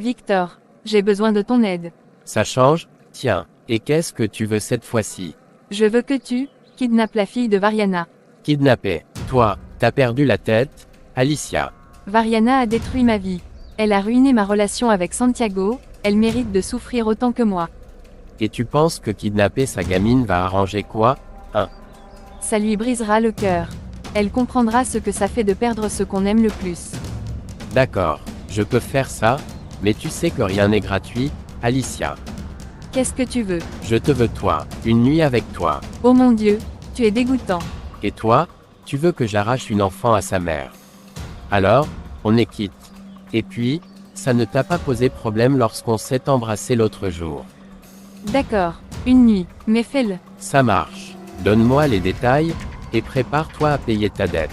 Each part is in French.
Victor, j'ai besoin de ton aide. Ça change? Tiens, et qu'est-ce que tu veux cette fois-ci? Je veux que tu kidnappes la fille de Variana. Kidnapper. Toi, t'as perdu la tête, Alicia. Variana a détruit ma vie. Elle a ruiné ma relation avec Santiago, elle mérite de souffrir autant que moi. Et tu penses que kidnapper sa gamine va arranger quoi? Ça lui brisera le cœur. Elle comprendra ce que ça fait de perdre ce qu'on aime le plus. D'accord, je peux faire ça, mais tu sais que rien n'est gratuit, Alicia. Qu'est-ce que tu veux? Je te veux toi, une nuit avec toi. Oh mon Dieu, tu es dégoûtant. Et toi, tu veux que j'arrache une enfant à sa mère. Alors, on est quitte. Et puis, ça ne t'a pas posé problème lorsqu'on s'est embrassé l'autre jour. D'accord, une nuit, mais fais-le. Ça marche. Donne-moi les détails, et prépare-toi à payer ta dette.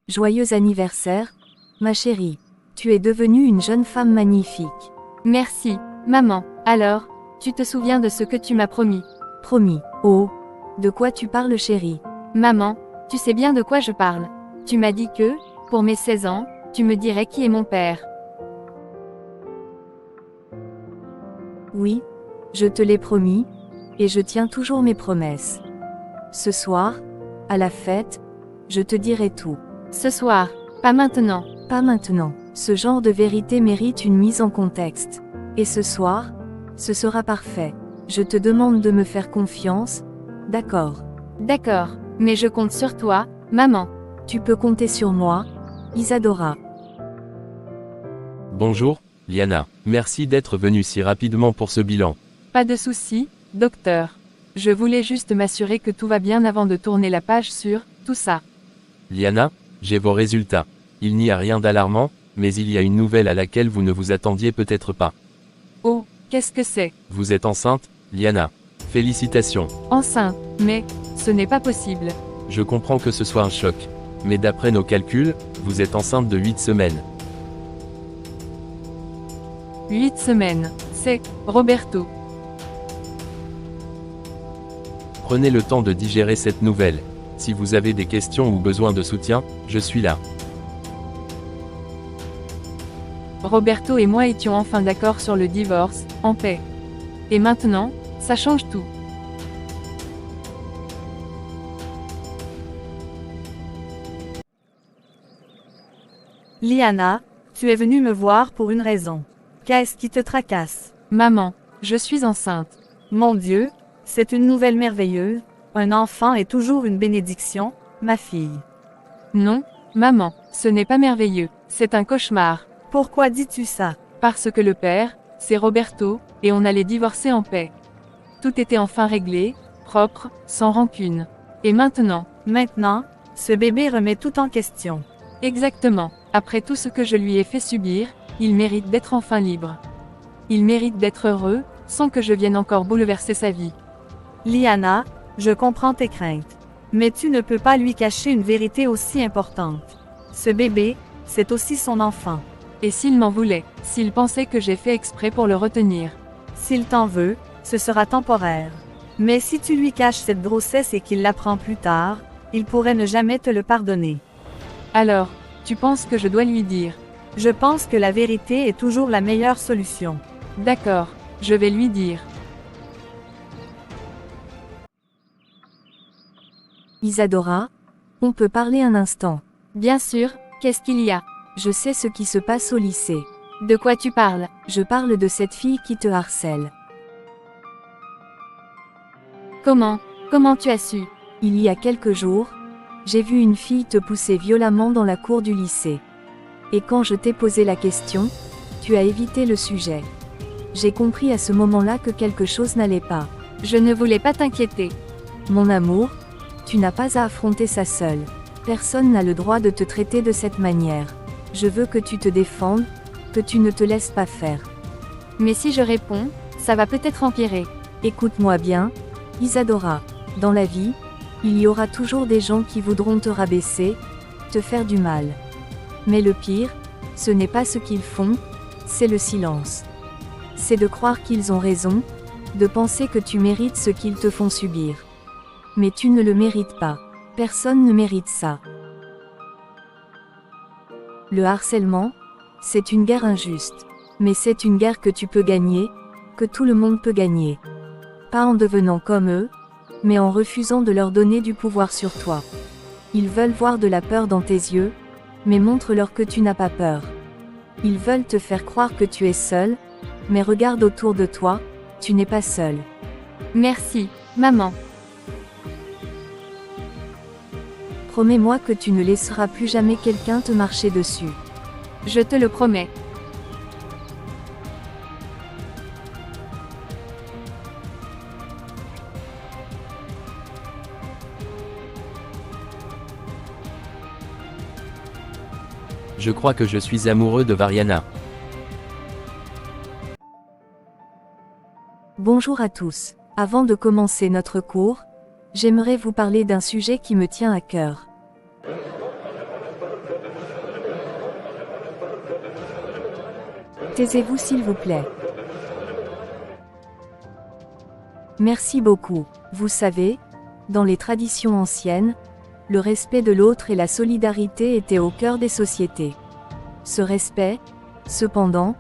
Joyeux anniversaire, ma chérie. Tu es devenue une jeune femme magnifique. Merci, maman. Alors, tu te souviens de ce que tu m'as promis? Promis. Oh, de quoi tu parles, chérie? Maman, tu sais bien de quoi je parle. Tu m'as dit que, pour mes 16 ans, tu me dirais qui est mon père. Oui, je te l'ai promis, et je tiens toujours mes promesses. Ce soir, à la fête, je te dirai tout. Ce soir, pas maintenant. Pas maintenant. Ce genre de vérité mérite une mise en contexte. Et ce soir, ce sera parfait. Je te demande de me faire confiance, d'accord? D'accord, mais je compte sur toi, maman. Tu peux compter sur moi, Isadora. Bonjour, Liana. Merci d'être venue si rapidement pour ce bilan. Pas de souci, docteur. Je voulais juste m'assurer que tout va bien avant de tourner la page sur tout ça. Liana, j'ai vos résultats. Il n'y a rien d'alarmant, mais il y a une nouvelle à laquelle vous ne vous attendiez peut-être pas. Oh, qu'est-ce que c'est? Vous êtes enceinte, Liana. Félicitations. Enceinte, mais ce n'est pas possible. Je comprends que ce soit un choc. Mais d'après nos calculs, vous êtes enceinte de 8 semaines. 8 semaines. C'est Roberto. Prenez le temps de digérer cette nouvelle. Si vous avez des questions ou besoin de soutien, je suis là. Roberto et moi étions enfin d'accord sur le divorce, en paix. Et maintenant, ça change tout. Liana, tu es venue me voir pour une raison. Qu'est-ce qui te tracasse? Maman, je suis enceinte. Mon Dieu, c'est une nouvelle merveilleuse. Un enfant est toujours une bénédiction, ma fille. Non, maman, ce n'est pas merveilleux, c'est un cauchemar. Pourquoi dis-tu ça? Parce que le père, c'est Roberto, et on allait divorcer en paix. Tout était enfin réglé, propre, sans rancune. Et maintenant? Maintenant, ce bébé remet tout en question. Exactement. Après tout ce que je lui ai fait subir, il mérite d'être enfin libre. Il mérite d'être heureux, sans que je vienne encore bouleverser sa vie. Liana, je comprends tes craintes. Mais tu ne peux pas lui cacher une vérité aussi importante. Ce bébé, c'est aussi son enfant. Et s'il m'en voulait, s'il pensait que j'ai fait exprès pour le retenir? S'il t'en veut, ce sera temporaire. Mais si tu lui caches cette grossesse et qu'il l'apprend plus tard, il pourrait ne jamais te le pardonner. Alors, tu penses que je dois lui dire? Je pense que la vérité est toujours la meilleure solution. D'accord, je vais lui dire. Isadora, on peut parler un instant. Bien sûr, qu'est-ce qu'il y a? Je sais ce qui se passe au lycée. De quoi tu parles? Je parle de cette fille qui te harcèle. Comment tu as su? Il y a quelques jours, j'ai vu une fille te pousser violemment dans la cour du lycée. Et quand je t'ai posé la question, tu as évité le sujet. J'ai compris à ce moment-là que quelque chose n'allait pas. Je ne voulais pas t'inquiéter. Mon amour, tu n'as pas à affronter ça seul. Personne n'a le droit de te traiter de cette manière. Je veux que tu te défendes, que tu ne te laisses pas faire. Mais si je réponds, ça va peut-être empirer. Écoute-moi bien, Isadora. Dans la vie, il y aura toujours des gens qui voudront te rabaisser, te faire du mal. Mais le pire, ce n'est pas ce qu'ils font, c'est le silence. C'est de croire qu'ils ont raison, de penser que tu mérites ce qu'ils te font subir. Mais tu ne le mérites pas. Personne ne mérite ça. Le harcèlement, c'est une guerre injuste. Mais c'est une guerre que tu peux gagner, que tout le monde peut gagner. Pas en devenant comme eux, mais en refusant de leur donner du pouvoir sur toi. Ils veulent voir de la peur dans tes yeux, mais montre-leur que tu n'as pas peur. Ils veulent te faire croire que tu es seul, mais regarde autour de toi, tu n'es pas seul. Merci, maman. Promets-moi que tu ne laisseras plus jamais quelqu'un te marcher dessus. Je te le promets. Je crois que je suis amoureux de Variana. Bonjour à tous. Avant de commencer notre cours, j'aimerais vous parler d'un sujet qui me tient à cœur. Taisez-vous s'il vous plaît. Merci beaucoup. Vous savez, dans les traditions anciennes, le respect de l'autre et la solidarité étaient au cœur des sociétés. Ce respect, cependant,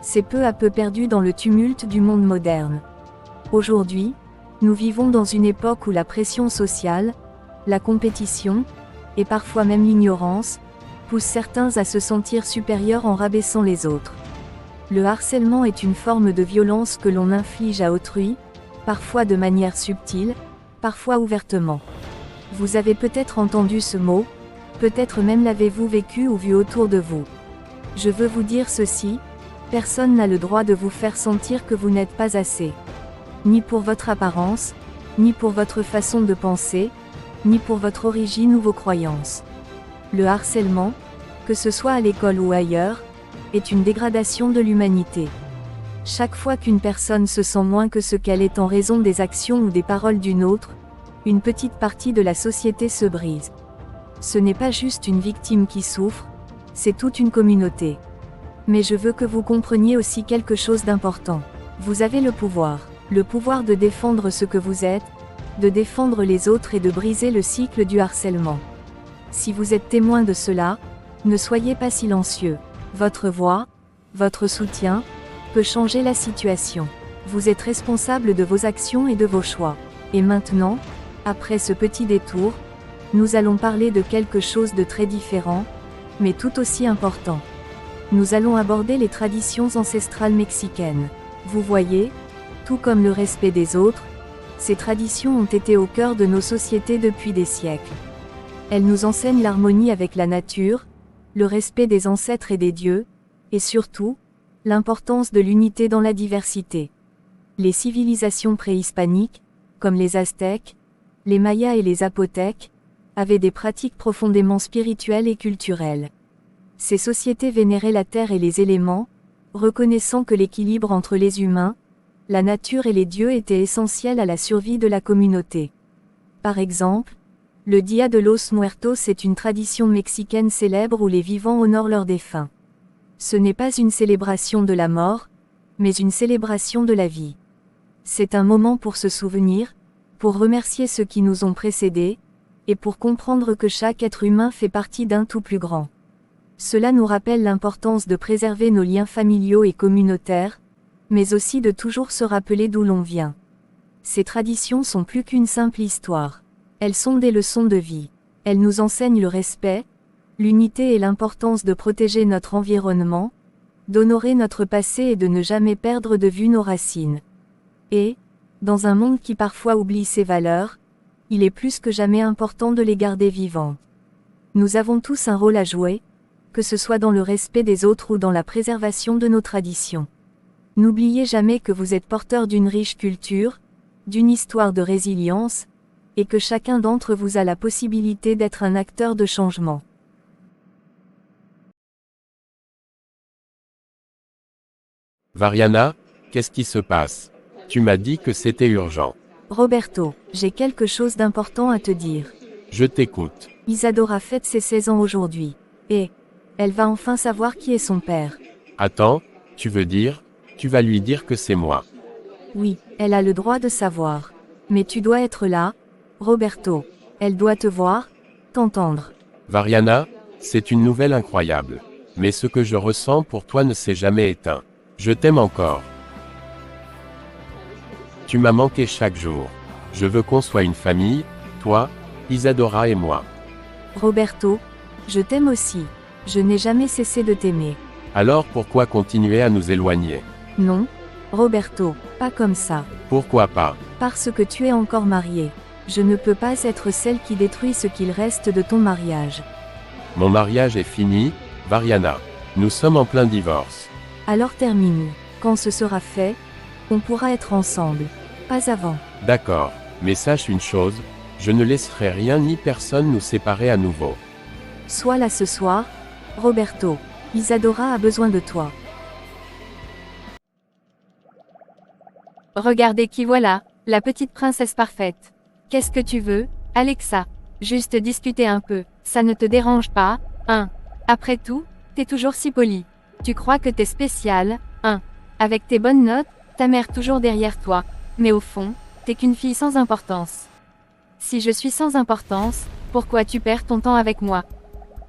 s'est peu à peu perdu dans le tumulte du monde moderne. Aujourd'hui, nous vivons dans une époque où la pression sociale, la compétition, et parfois même l'ignorance, poussent certains à se sentir supérieurs en rabaissant les autres. Le harcèlement est une forme de violence que l'on inflige à autrui, parfois de manière subtile, parfois ouvertement. Vous avez peut-être entendu ce mot, peut-être même l'avez-vous vécu ou vu autour de vous. Je veux vous dire ceci, personne n'a le droit de vous faire sentir que vous n'êtes pas assez. Ni pour votre apparence, ni pour votre façon de penser, ni pour votre origine ou vos croyances. Le harcèlement, que ce soit à l'école ou ailleurs, est une dégradation de l'humanité. Chaque fois qu'une personne se sent moins que ce qu'elle est en raison des actions ou des paroles d'une autre, une petite partie de la société se brise. Ce n'est pas juste une victime qui souffre, c'est toute une communauté. Mais je veux que vous compreniez aussi quelque chose d'important. Vous avez le pouvoir de défendre ce que vous êtes, de défendre les autres et de briser le cycle du harcèlement. Si vous êtes témoin de cela, ne soyez pas silencieux. Votre voix, votre soutien, peut changer la situation. Vous êtes responsable de vos actions et de vos choix. Et maintenant, après ce petit détour, nous allons parler de quelque chose de très différent, mais tout aussi important. Nous allons aborder les traditions ancestrales mexicaines. Vous voyez, tout comme le respect des autres, ces traditions ont été au cœur de nos sociétés depuis des siècles. Elles nous enseignent l'harmonie avec la nature, le respect des ancêtres et des dieux, et surtout, l'importance de l'unité dans la diversité. Les civilisations préhispaniques, comme les Aztèques, les Mayas et les Zapotèques, avaient des pratiques profondément spirituelles et culturelles. Ces sociétés vénéraient la terre et les éléments, reconnaissant que l'équilibre entre les humains, la nature et les dieux était essentiel à la survie de la communauté. Par exemple, le Dia de los Muertos est une tradition mexicaine célèbre où les vivants honorent leurs défunts. Ce n'est pas une célébration de la mort, mais une célébration de la vie. C'est un moment pour se souvenir, pour remercier ceux qui nous ont précédés, et pour comprendre que chaque être humain fait partie d'un tout plus grand. Cela nous rappelle l'importance de préserver nos liens familiaux et communautaires, mais aussi de toujours se rappeler d'où l'on vient. Ces traditions sont plus qu'une simple histoire. Elles sont des leçons de vie. Elles nous enseignent le respect, l'unité et l'importance de protéger notre environnement, d'honorer notre passé et de ne jamais perdre de vue nos racines. Et, dans un monde qui parfois oublie ses valeurs, il est plus que jamais important de les garder vivantes. Nous avons tous un rôle à jouer, que ce soit dans le respect des autres ou dans la préservation de nos traditions. N'oubliez jamais que vous êtes porteur d'une riche culture, d'une histoire de résilience, et que chacun d'entre vous a la possibilité d'être un acteur de changement. Variana, qu'est-ce qui se passe? Tu m'as dit que c'était urgent. Roberto, j'ai quelque chose d'important à te dire. Je t'écoute. Isadora fête ses 16 ans aujourd'hui. Et elle va enfin savoir qui est son père. Attends, tu veux dire, tu vas lui dire que c'est moi. Oui, elle a le droit de savoir. Mais tu dois être là, Roberto. Elle doit te voir, t'entendre. Variana, c'est une nouvelle incroyable. Mais ce que je ressens pour toi ne s'est jamais éteint. Je t'aime encore. Tu m'as manqué chaque jour. Je veux qu'on soit une famille, toi, Isadora et moi. Roberto, je t'aime aussi. Je n'ai jamais cessé de t'aimer. Alors pourquoi continuer à nous éloigner? Non, Roberto, pas comme ça. Pourquoi pas? Parce que tu es encore marié. Je ne peux pas être celle qui détruit ce qu'il reste de ton mariage. Mon mariage est fini, Variana. Nous sommes en plein divorce. Alors termine. Quand ce sera fait, on pourra être ensemble. Pas avant. D'accord, mais sache une chose, je ne laisserai rien ni personne nous séparer à nouveau. Sois là ce soir, Roberto. Isadora a besoin de toi. Regardez qui voilà, la petite princesse parfaite. Qu'est-ce que tu veux, Alexa? Juste discuter un peu, ça ne te dérange pas, hein? Après tout, t'es toujours si polie. Tu crois que t'es spéciale, hein? Avec tes bonnes notes, ta mère toujours derrière toi. Mais au fond, t'es qu'une fille sans importance. Si je suis sans importance, pourquoi tu perds ton temps avec moi?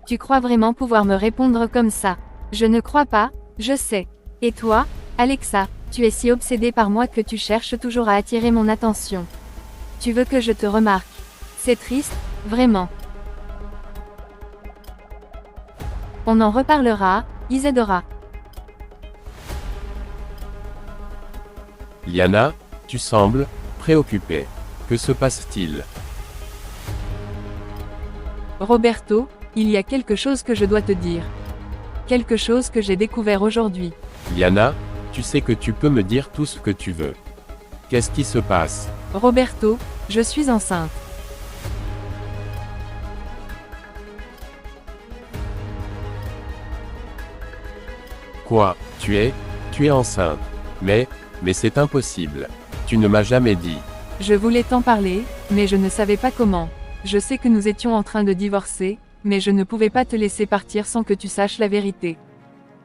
Tu crois vraiment pouvoir me répondre comme ça? Je ne crois pas, je sais. Et toi, Alexa, tu es si obsédée par moi que tu cherches toujours à attirer mon attention. Tu veux que je te remarque. C'est triste, vraiment. On en reparlera, Isadora. Liana, tu sembles préoccupée. Que se passe-t-il? Roberto, il y a quelque chose que je dois te dire. Quelque chose que j'ai découvert aujourd'hui. Liana, tu sais que tu peux me dire tout ce que tu veux. Qu'est-ce qui se passe? Roberto, je suis enceinte. Quoi? Tu es enceinte. Mais c'est impossible. Tu ne m'as jamais dit. Je voulais t'en parler, mais je ne savais pas comment. Je sais que nous étions en train de divorcer, mais je ne pouvais pas te laisser partir sans que tu saches la vérité.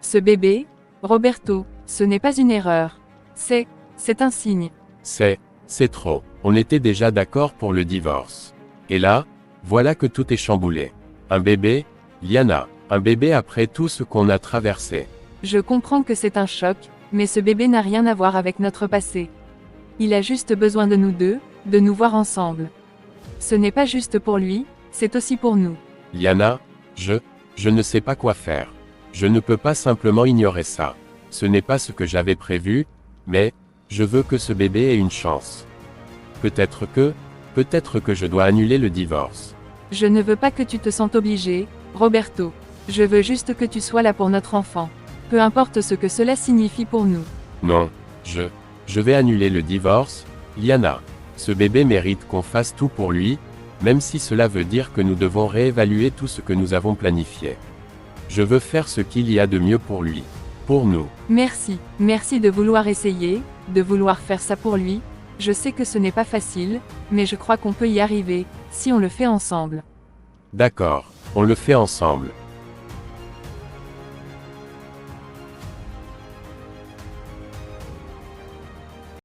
Ce bébé, Roberto, ce n'est pas une erreur. C'est un signe. C'est trop. On était déjà d'accord pour le divorce. Et là, voilà que tout est chamboulé. Un bébé, Liana, un bébé après tout ce qu'on a traversé. Je comprends que c'est un choc, mais ce bébé n'a rien à voir avec notre passé. Il a juste besoin de nous deux, de nous voir ensemble. Ce n'est pas juste pour lui, c'est aussi pour nous. Liana, je ne sais pas quoi faire. Je ne peux pas simplement ignorer ça. Ce n'est pas ce que j'avais prévu, mais je veux que ce bébé ait une chance. Peut-être que je dois annuler le divorce. Je ne veux pas que tu te sentes obligé, Roberto. Je veux juste que tu sois là pour notre enfant. Peu importe ce que cela signifie pour nous. Non, je vais annuler le divorce, Liana. Ce bébé mérite qu'on fasse tout pour lui, même si cela veut dire que nous devons réévaluer tout ce que nous avons planifié. Je veux faire ce qu'il y a de mieux pour lui. Pour nous. Merci de vouloir essayer, de vouloir faire ça pour lui. Je sais que ce n'est pas facile, mais je crois qu'on peut y arriver, si on le fait ensemble. D'accord, on le fait ensemble.